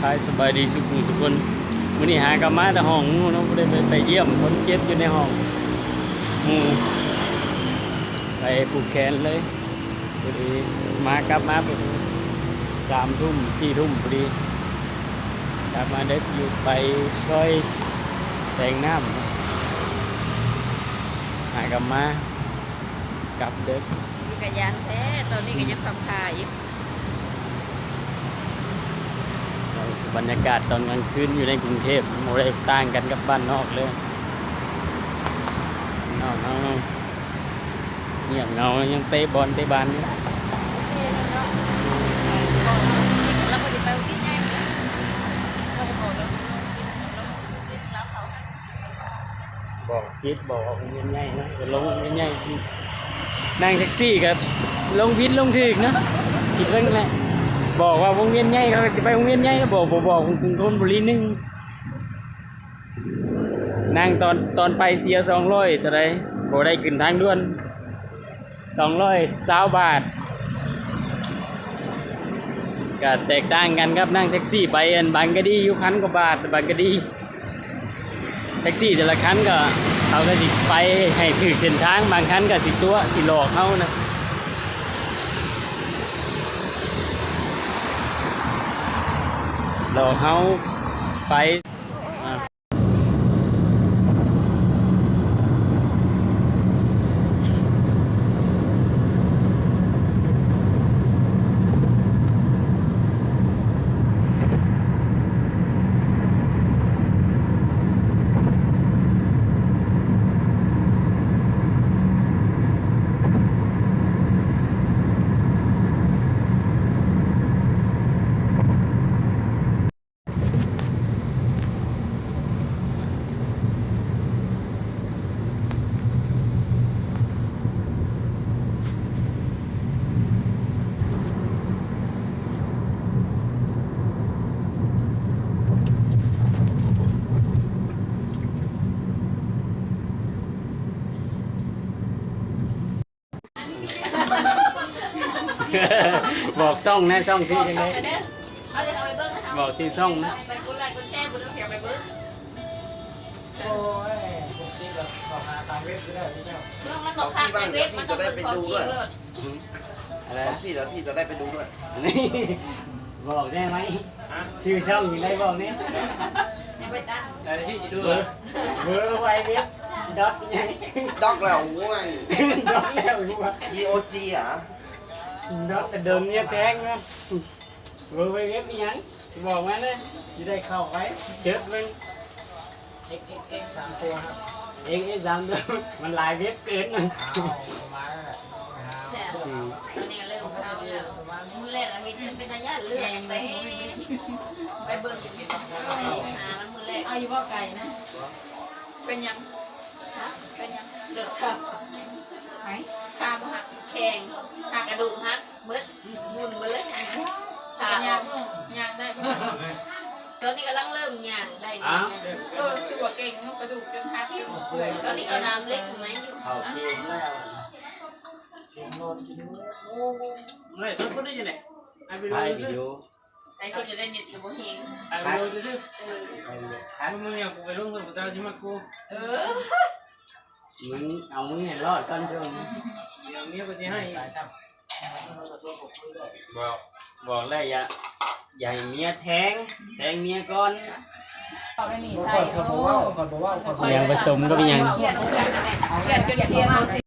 ายสบายดีสุขุสุคนมื้อนี้หากลับมาแต่ห้องงูเนาะบ่ได้ไปเยี่ยมคนเจ็บอยู่ในห้องงูไปผูกแขนเลยพอดีกลับมาพอดี3 ทุ่ม 4 ทุ่มพอดีกลับมาเด็กอยู่ไปช่วยแต่งน้ำหากลับมากลับเด็กมีกระยานแท้ตอนนี้ก็ยังทำขายอยู่บรรยากาศตอนกลางคืนอยู่ในกรุงเทพโมได้ต่างกันกับบ้านนอกเลยนอกเงียบเงายังเตะบอลเตะบานอยู่แล้วก็จะไปกินง่ายบอกพิษบอกเงินใหญ่นะจะลงเงินใหญ่นั่งแท็กซี่กับลงพิษลงถึกนะผิดเรื่องแหละบอกว่าวงเวียนใหญ่เขาจะไปวงเวียนใหญ่ก็บอกกรุงธนบุรีนึงนั่งตอนไปเสีย200แต่ไรบ่ได้ขึ้นทางด่วน220 บาทก็แตกต่างกันครับนั่งแท็กซี่ไปบางกะดีอยู่1,000 กว่าบาทบางกะดีแท็กซี่แต่ละคันก็เขาก็สิไปให้ถึงเส้นทางบางคันก็สิตัวสิหลอกเขานะเราเขาไปบอกซ่องนะซ่องที่ยังไงบอกที่ซ่องนะไปกดไลค์กดแชร์กดเขียนไปเบิ้งโอ้ยพวกที่เราขอหาตามเว็บก็ได้พี่เจ้ามันบอกทางเว็บมันต้องไปดูด้วยอะไรพี่แล้วพี่จะได้ไปดูด้วยนี่บอกได้ไหมชื่อช่องอยู่ไหนบอกนี่ยังไปตั้งอะไรพี่จะดูเบอร์ไวเว็บดอทยังด็อกแล้วง่วงดอทแล้วรู้ป่ะ EOG อ่ะดอทแต่เดิมเนี่ยแทงนะเบอร์ไวเว็บยังบอกมาเนี่ยจะได้เข้าไว้เชิดมึง x 3 ตัวครับ 3 ตัวมันลายเว็บเกินเลยตอนนี้เริ่มเช้าแล้วมือแรกเห็นเป็นระยะเลื่อนไปเบิ่งมันมือแรกอายุว่าไก่นะเป็นยังเป็นยังเดือดครับไหนตามหักแข็งหักกระดูกหักเบิดมุนมาเลยขาย่างได้ตอนนี้กำลังเริ่มย่างได้ถือว่าเก่งกระดูกจนหักเปื่อยตอนนี้เอาน้ำเล็กไหมเอาเก่งแล้วไม่ชดคนได้ยังไงไอ้ไปดูซิไอ้ชนจะได้เน็ตกับโบเฮงไอ้ไปดูซิมึงเนี่ยกูไปลงทุนกับเจ้าชิมากูมึงเอามึงเนี่ยรอดกันจนอย่างนี้กูจะให้บอกเลยอย่าให้เมียแทงเมียก่อนใส่ยังผสมก็เป็นยังเขียนจนเขียน